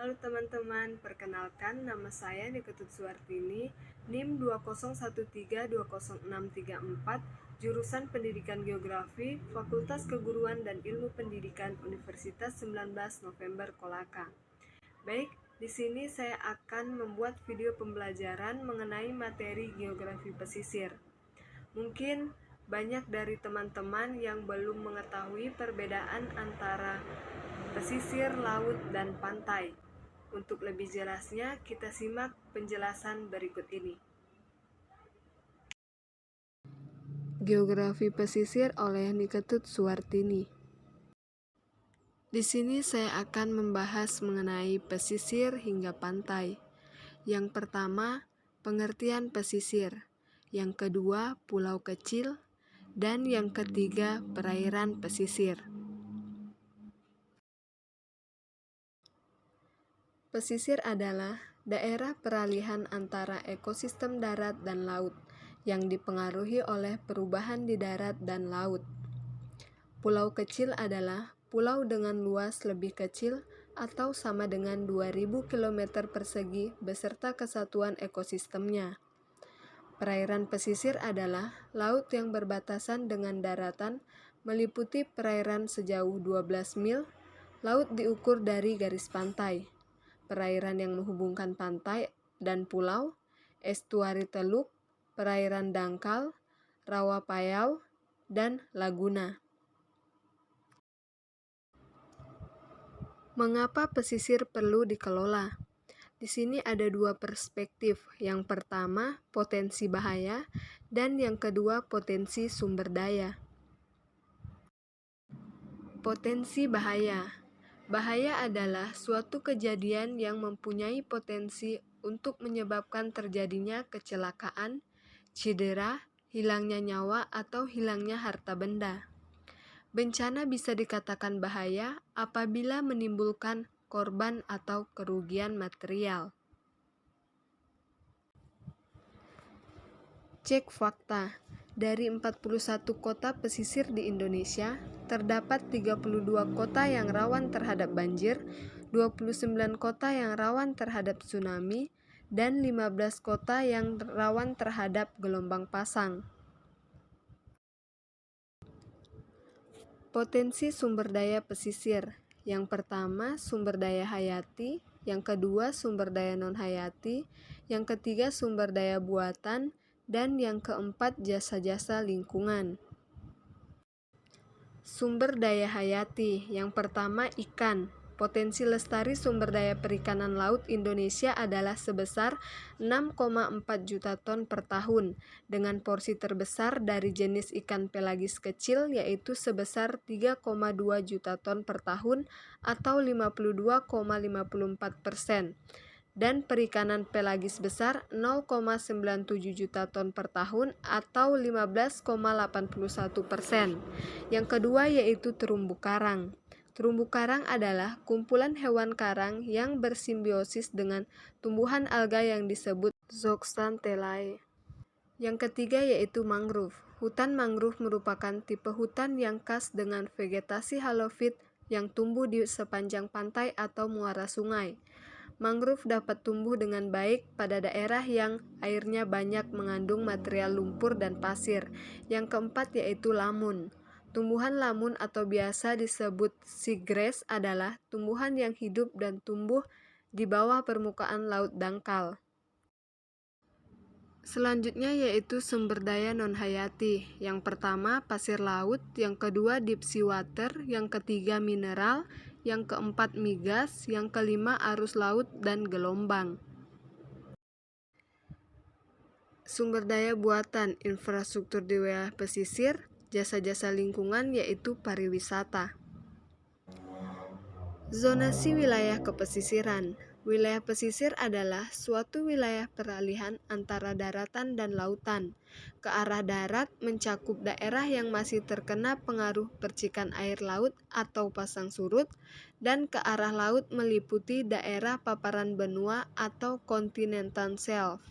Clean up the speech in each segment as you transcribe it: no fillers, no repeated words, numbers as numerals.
Halo teman-teman, perkenalkan nama saya Niketut Suwartini, NIM 201320634, jurusan Pendidikan Geografi, Fakultas Keguruan dan Ilmu Pendidikan Universitas 19 November Kolaka. Baik, di sini saya akan membuat video pembelajaran mengenai materi geografi pesisir. Mungkin banyak dari teman-teman yang belum mengetahui perbedaan antara pesisir, laut, dan pantai. Untuk lebih jelasnya, kita simak penjelasan berikut ini. Geografi pesisir oleh Niketut Suwartini. Di sini saya akan membahas mengenai pesisir hingga pantai. Yang pertama, pengertian pesisir. Yang kedua, pulau kecil. Dan yang ketiga, perairan pesisir. Pesisir adalah daerah peralihan antara ekosistem darat dan laut yang dipengaruhi oleh perubahan di darat dan laut. Pulau kecil adalah pulau dengan luas lebih kecil atau sama dengan 2000 km persegi beserta kesatuan ekosistemnya. Perairan pesisir adalah laut yang berbatasan dengan daratan meliputi perairan sejauh 12 mil. Laut diukur dari garis pantai. Perairan yang menghubungkan pantai dan pulau, estuari teluk, perairan dangkal, rawa payau, dan laguna. Mengapa pesisir perlu dikelola? Di sini ada dua perspektif. Yang pertama, potensi bahaya, dan yang kedua, potensi sumber daya. Potensi bahaya. Bahaya adalah suatu kejadian yang mempunyai potensi untuk menyebabkan terjadinya kecelakaan, cedera, hilangnya nyawa, atau hilangnya harta benda. Bencana bisa dikatakan bahaya apabila menimbulkan korban atau kerugian material. Cek fakta. Dari 41 kota pesisir di Indonesia, terdapat 32 kota yang rawan terhadap banjir, 29 kota yang rawan terhadap tsunami, dan 15 kota yang rawan terhadap gelombang pasang. Potensi sumber daya pesisir. Yang pertama, sumber daya hayati, yang kedua, sumber daya non-hayati, yang ketiga, sumber daya buatan, dan yang keempat, jasa-jasa lingkungan. Sumber daya hayati. Yang pertama, ikan. Potensi lestari sumber daya perikanan laut Indonesia adalah sebesar 6,4 juta ton per tahun, dengan porsi terbesar dari jenis ikan pelagis kecil yaitu sebesar 3,2 juta ton per tahun atau 52,54%, dan perikanan pelagis besar 0,97 juta ton per tahun atau 15,81%. Yang kedua yaitu terumbu karang. Terumbu karang adalah kumpulan hewan karang yang bersimbiosis dengan tumbuhan alga yang disebut zooxanthellae. Yang ketiga yaitu mangrove. Hutan mangrove merupakan tipe hutan yang khas dengan vegetasi halofit yang tumbuh di sepanjang pantai atau muara sungai. Mangrove dapat tumbuh dengan baik pada daerah yang airnya banyak mengandung material lumpur dan pasir. Yang keempat yaitu lamun. Tumbuhan lamun atau biasa disebut seagrass adalah tumbuhan yang hidup dan tumbuh di bawah permukaan laut dangkal. Selanjutnya yaitu sumber daya non-hayati. Yang pertama pasir laut, yang kedua deep sea water, yang ketiga mineral, yang keempat migas, yang kelima arus laut dan gelombang. Sumber daya buatan, infrastruktur di wilayah pesisir, jasa-jasa lingkungan yaitu pariwisata. Zonasi wilayah kepesisiran. Wilayah pesisir adalah suatu wilayah peralihan antara daratan dan lautan. Ke arah darat mencakup daerah yang masih terkena pengaruh percikan air laut atau pasang surut, dan ke arah laut meliputi daerah paparan benua atau continental shelf.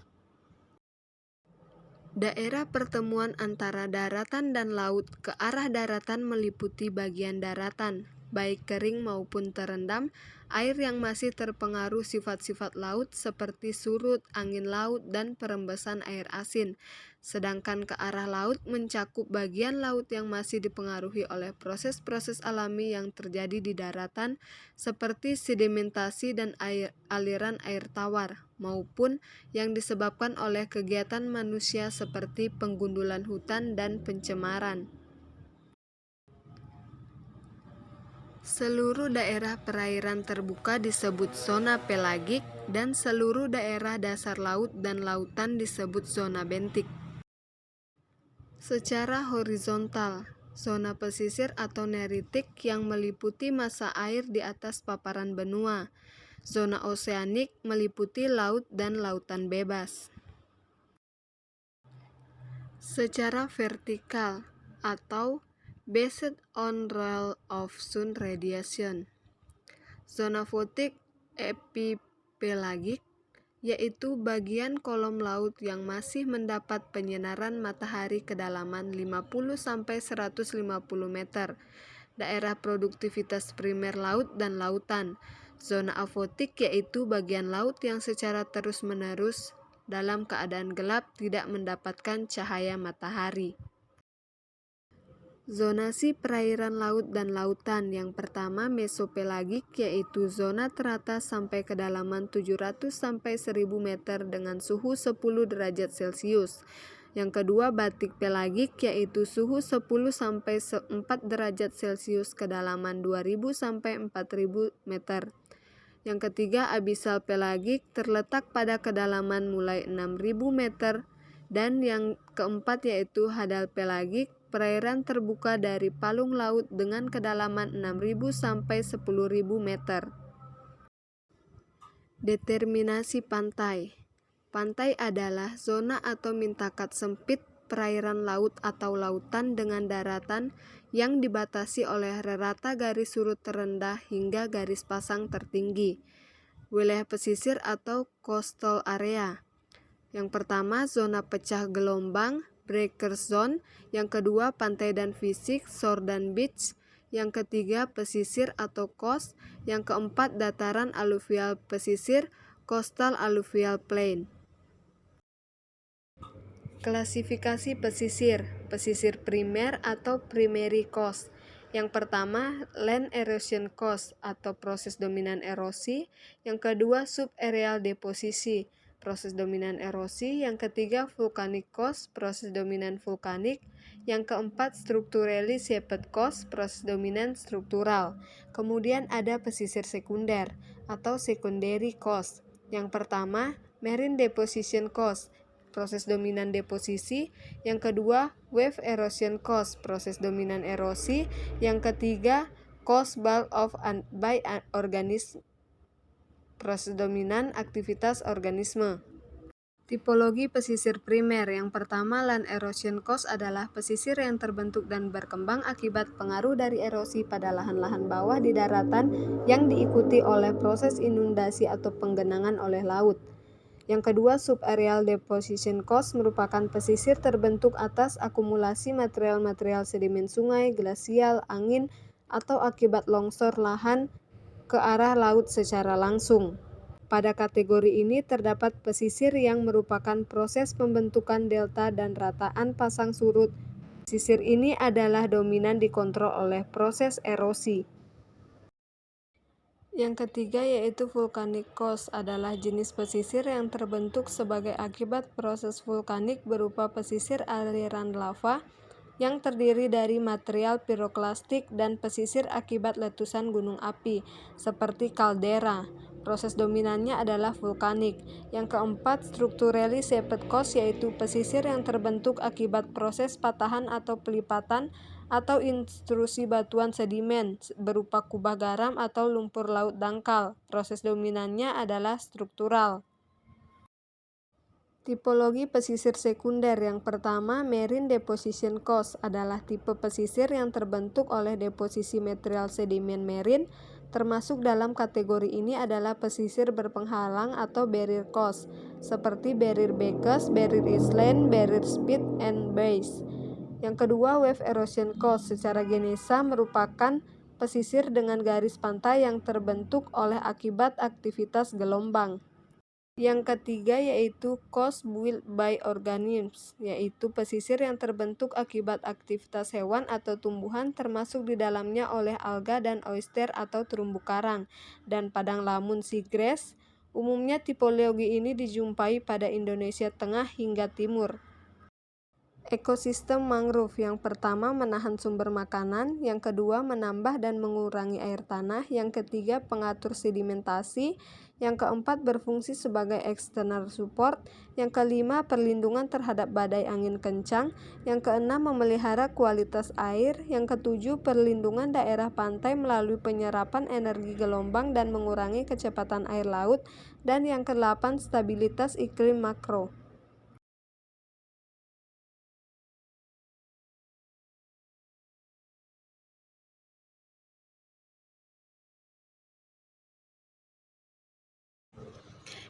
Daerah pertemuan antara daratan dan laut ke arah daratan meliputi bagian daratan, baik kering maupun terendam, air yang masih terpengaruh sifat-sifat laut seperti surut, angin laut, dan perembesan air asin. Sedangkan ke arah laut mencakup bagian laut yang masih dipengaruhi oleh proses-proses alami yang terjadi di daratan seperti sedimentasi dan aliran air tawar, maupun yang disebabkan oleh kegiatan manusia seperti penggundulan hutan dan pencemaran. Seluruh daerah perairan terbuka disebut zona pelagik dan seluruh daerah dasar laut dan lautan disebut zona bentik. Secara horizontal, zona pesisir atau neritik yang meliputi massa air di atas paparan benua. Zona oseanik meliputi laut dan lautan bebas. Secara vertikal atau based on role of sun radiation. Zona fotik epipelagik yaitu bagian kolom laut yang masih mendapat penyinaran matahari kedalaman 50-150 meter. Daerah produktivitas primer laut dan lautan. Zona afotik yaitu bagian laut yang secara terus-menerus dalam keadaan gelap tidak mendapatkan cahaya matahari. Zonasi perairan laut dan lautan yang pertama mesopelagik yaitu zona teratas sampai kedalaman 700-1000 meter dengan suhu 10 derajat Celcius. Yang kedua batik pelagik yaitu suhu 10-4 derajat Celcius kedalaman 2000-4000 meter. Yang ketiga abisal pelagik terletak pada kedalaman mulai 6000 meter. Dan yang keempat yaitu hadal pelagik, perairan terbuka dari palung laut dengan kedalaman 6.000 sampai 10.000 meter. Determinasi pantai. Pantai adalah zona atau mintakat sempit perairan laut atau lautan dengan daratan yang dibatasi oleh rerata garis surut terendah hingga garis pasang tertinggi. Wilayah pesisir atau coastal area. Yang pertama, zona pecah gelombang, breaker zone. Yang kedua, pantai dan fisik, shore dan beach. Yang ketiga, pesisir atau coast. Yang keempat, dataran aluvial pesisir, coastal alluvial plain. Klasifikasi pesisir, pesisir primer atau primary coast. Yang pertama, land erosion coast atau proses dominan erosi. Yang kedua, subaerial deposisi, proses dominan erosi. Yang ketiga, volcanic coast, proses dominan vulkanik. Yang keempat, structurally shaped coast, proses dominan struktural. Kemudian ada pesisir sekunder atau secondary coast. Yang pertama, marine deposition coast, proses dominan deposisi. Yang kedua, wave erosion coast, proses dominan erosi. Yang ketiga, coast bulk by organism, proses dominan aktivitas organisme. Tipologi pesisir primer. Yang pertama, land erosion coast adalah pesisir yang terbentuk dan berkembang akibat pengaruh dari erosi pada lahan-lahan bawah di daratan yang diikuti oleh proses inundasi atau penggenangan oleh laut. Yang kedua, subaerial deposition coast merupakan pesisir terbentuk atas akumulasi material-material sedimen sungai, glasial, angin, atau akibat longsor lahan ke arah laut secara langsung. Pada kategori ini terdapat pesisir yang merupakan proses pembentukan delta dan rataan pasang surut. Pesisir ini adalah dominan dikontrol oleh proses erosi. Yang ketiga yaitu volcanic coast adalah jenis pesisir yang terbentuk sebagai akibat proses vulkanik berupa pesisir aliran lava yang terdiri dari material piroklastik dan pesisir akibat letusan gunung api seperti kaldera. Proses dominannya adalah vulkanik. Yang keempat, structurally shaped coast yaitu pesisir yang terbentuk akibat proses patahan atau pelipatan atau intrusi batuan sedimen berupa kubah garam atau lumpur laut dangkal. Proses dominannya adalah struktural. Tipologi pesisir sekunder. Yang pertama, marine deposition coast adalah tipe pesisir yang terbentuk oleh deposisi material sedimen marine. Termasuk dalam kategori ini adalah pesisir berpenghalang atau barrier coast, seperti barrier Bekas, barrier island, barrier spit, and bays. Yang kedua, wave erosion coast secara genesa merupakan pesisir dengan garis pantai yang terbentuk oleh akibat aktivitas gelombang. Yang ketiga yaitu coast built by organisms, yaitu pesisir yang terbentuk akibat aktivitas hewan atau tumbuhan termasuk di dalamnya oleh alga dan oyster atau terumbu karang, dan padang lamun seagrass. Umumnya tipologi ini dijumpai pada Indonesia Tengah hingga Timur. Ekosistem mangrove yang pertama menahan sumber makanan, yang kedua menambah dan mengurangi air tanah, yang ketiga pengatur sedimentasi, yang keempat berfungsi sebagai external support, yang kelima perlindungan terhadap badai angin kencang, yang keenam memelihara kualitas air, yang ketujuh perlindungan daerah pantai melalui penyerapan energi gelombang dan mengurangi kecepatan air laut, dan yang kedelapan stabilitas iklim makro.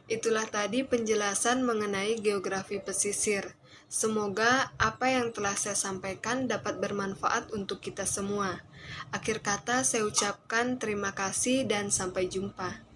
Itulah tadi penjelasan mengenai geografi pesisir. Semoga apa yang telah saya sampaikan dapat bermanfaat untuk kita semua. Akhir kata saya ucapkan terima kasih dan sampai jumpa.